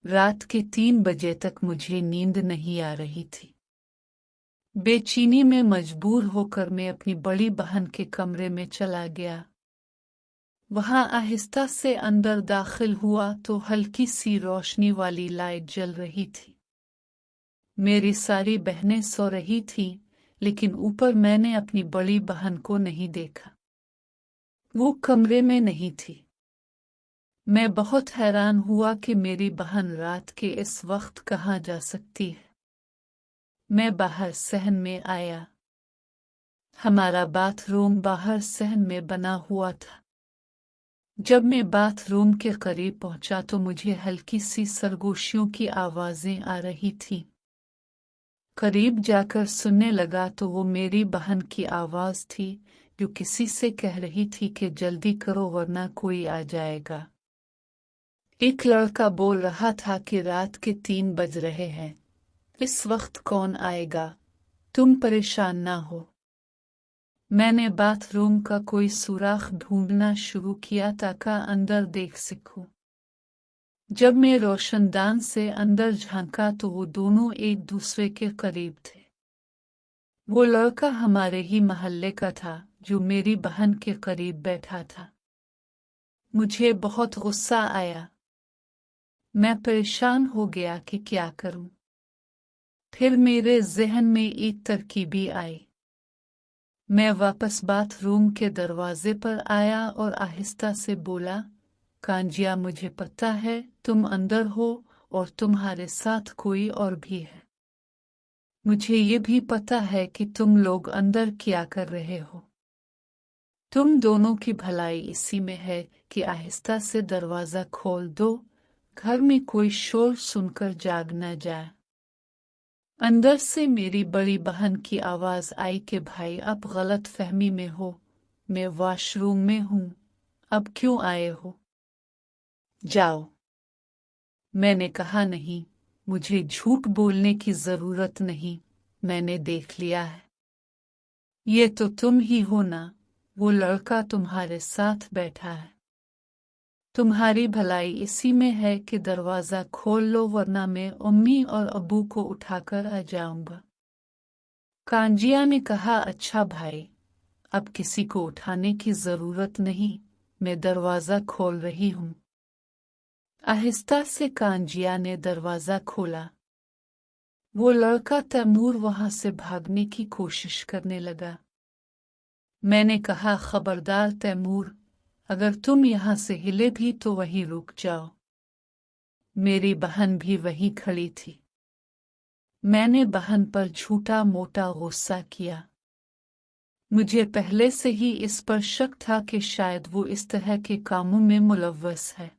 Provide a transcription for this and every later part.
रात के 3 बजे तक मुझे नींद नहीं आ रही थी। बेचैनी में मजबूर होकर मैं अपनी बड़ी बहन के कमरे में चला गया। वहां आहिस्ता से अंदर दाखिल हुआ तो हल्की सी रोशनी वाली लाइट जल रही थी। मेरी सारी बहनें सो रही थीं, लेकिन ऊपर मैंने अपनी बड़ी बहन को नहीं देखा। वो कमरे में नहीं थी। मैं बहुत हैरान हुआ कि मेरी बहन रात के इस वक्त कहाँ जा सकती है। मैं बाहर सहन में आया। हमारा बाथरूम बाहर सहन में बना हुआ था। जब मैं बाथरूम के करीब पहुंचा तो मुझे हल्की सी सरगोशियों की आवाजें आ रही थीं। करीब जाकर सुनने लगा तो वो मेरी बहन की आवाज थी जो किसी से कह रही थी कि जल्दी करो वरना कोई आ जाएगा। एक लड़का बोल रहा था कि रात के 3 बज रहे हैं, इस वक्त कौन आएगा, तुम परेशान ना हो। मैंने बाथरूम का कोई सुराख ढूंढना शुरू किया ताकि अंदर देख सकूं। जब मैं रोशनदान से अंदर झांका तो वो दोनों एक दूसरे के करीब थे। वो लड़का हमारे ही मोहल्ले का था जो मेरी बहन के करीब बैठा था। मुझे बहुत गुस्सा आया। मैं परेशान हो गया कि क्या करूं। फिर मेरे ज़हन में एक तरकीबी आई। मैं वापस बाथरूम के दरवाजे पर आया और आहिस्ता से बोला, कांजिया मुझे पता है तुम अंदर हो और तुम्हारे साथ कोई और भी है। मुझे ये भी पता है कि तुम लोग अंदर क्या कर रहे हो। तुम दोनों की भलाई इसी में है कि आहिस्ता से दरवाज़ा खोल दो, घर में कोई शोर सुनकर जाग न जाए। अंदर से मेरी बड़ी बहन की आवाज आई कि भाई अब गलत फहमी में हो, मैं वॉशरूम में हूं, अब क्यों आए हो? जाओ। मैंने कहा नहीं, मुझे झूठ बोलने की जरूरत नहीं, मैंने देख लिया है। ये तो तुम ही हो ना, वो लड़का तुम्हारे साथ बैठा है। तुम्हारी भलाई इसी में है कि दरवाजा खोल लो वरना मैं अम्मी और अब्बू को उठाकर आ जाऊंगा। कांजिया ने कहा, अच्छा भाई, अब किसी को उठाने की जरूरत नहीं, मैं दरवाजा खोल रही हूं। आहिस्ता से कांजिया ने दरवाजा खोला। वो लड़का तैमूर वहां से भागने की कोशिश करने लगा। मैंने कहा, खबरदार तैमूर, अगर तुम यहां से हिले भी तो वहीं रुक जाओ। मेरी बहन भी वहीं खड़ी थी। मैंने बहन पर झूठा मोटा गुस्सा किया। मुझे पहले से ही इस पर शक था कि शायद वो इस तरह के कामों में मुलव्वस है,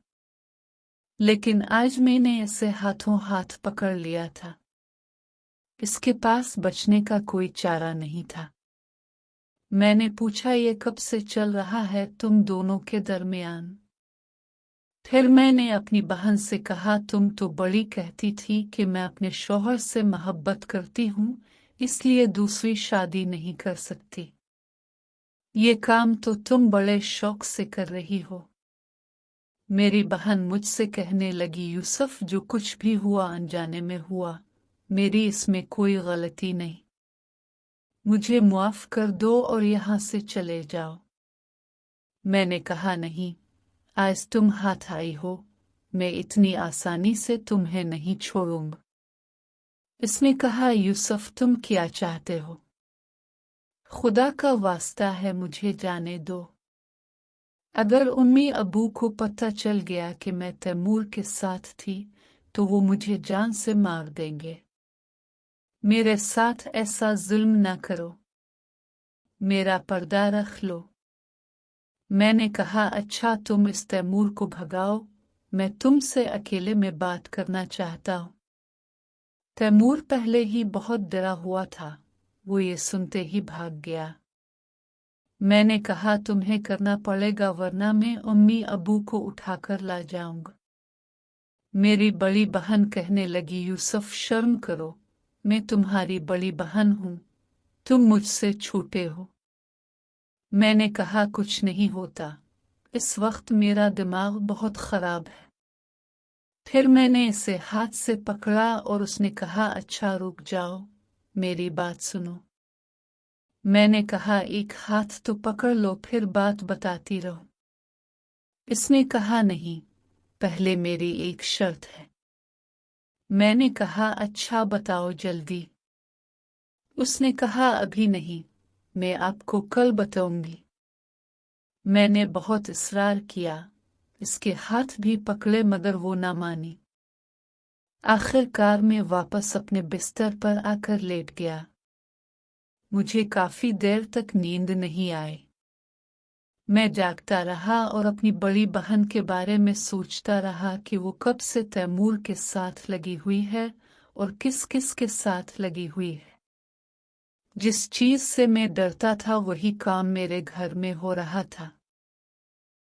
लेकिन आज मैंने इसे हाथों हाथ पकड़ लिया था। इसके पास बचने का कोई चारा नहीं था। मैंने पूछा, ये कब से चल रहा है तुम दोनों के दरमियान? फिर मैंने अपनी बहन से कहा, तुम तो बड़ी कहती थी कि मैं अपने शौहर से मोहब्बत करती हूं, इसलिए दूसरी शादी नहीं कर सकती। ये काम तो तुम बड़े शौक से कर रही हो। मेरी बहन मुझसे कहने लगी, यूसुफ जो कुछ भी हुआ अनजाने में हुआ, मेरी इसमें कोई गलती नहीं। मुझे मुआफ कर दो और यहां से चले जाओ। मैंने कहा, नहीं, आज तुम हाथ आई हो, मैं इतनी आसानी से तुम्हें नहीं छोड़ूंगा। इसने कहा, यूसुफ तुम क्या चाहते हो? खुदा का वास्ता है मुझे जाने दो। अगर उम्मी अबू को पता चल गया कि मैं तैमूर के साथ थी तो वो मुझे जान से मार देंगे। मेरे साथ ऐसा जुल्म न करो, मेरा पर्दा रख लो। मैंने कहा, अच्छा तुम इस तैमूर को भगाओ, मैं तुमसे अकेले में बात करना चाहता हूं। तैमूर पहले ही बहुत डरा हुआ था, वो ये सुनते ही भाग गया। मैंने कहा, तुम्हें करना पड़ेगा वरना मैं अम्मी अबू को उठाकर ला जाऊंगा। मेरी बड़ी बहन कहने लगी, यूसुफ शर्म करो, मैं तुम्हारी बड़ी बहन हूं, तुम मुझसे छोटे हो। मैंने कहा, कुछ नहीं होता, इस वक्त मेरा दिमाग बहुत खराब है। फिर मैंने इसे हाथ से पकड़ा और उसने कहा, अच्छा रुक जाओ, मेरी बात सुनो। मैंने कहा, एक हाथ तो पकड़ लो, फिर बात बताती रहो। इसने कहा, नहीं, पहले मेरी एक शर्त है। मैंने कहा, अच्छा बताओ जल्दी। उसने कहा, अभी नहीं, मैं आपको कल बताऊंगी। मैंने बहुत इस्रार किया, इसके हाथ भी पकड़े, मगर वो ना मानी। आखिरकार मैं वापस अपने बिस्तर पर आकर लेट गया। मुझे काफी देर तक नींद नहीं आई। मैं जागता रहा और अपनी बड़ी बहन के बारे में सोचता रहा कि वो कब से तैमूर के साथ लगी हुई है और किस किस के साथ लगी हुई है। जिस चीज से मैं डरता था वही काम मेरे घर में हो रहा था।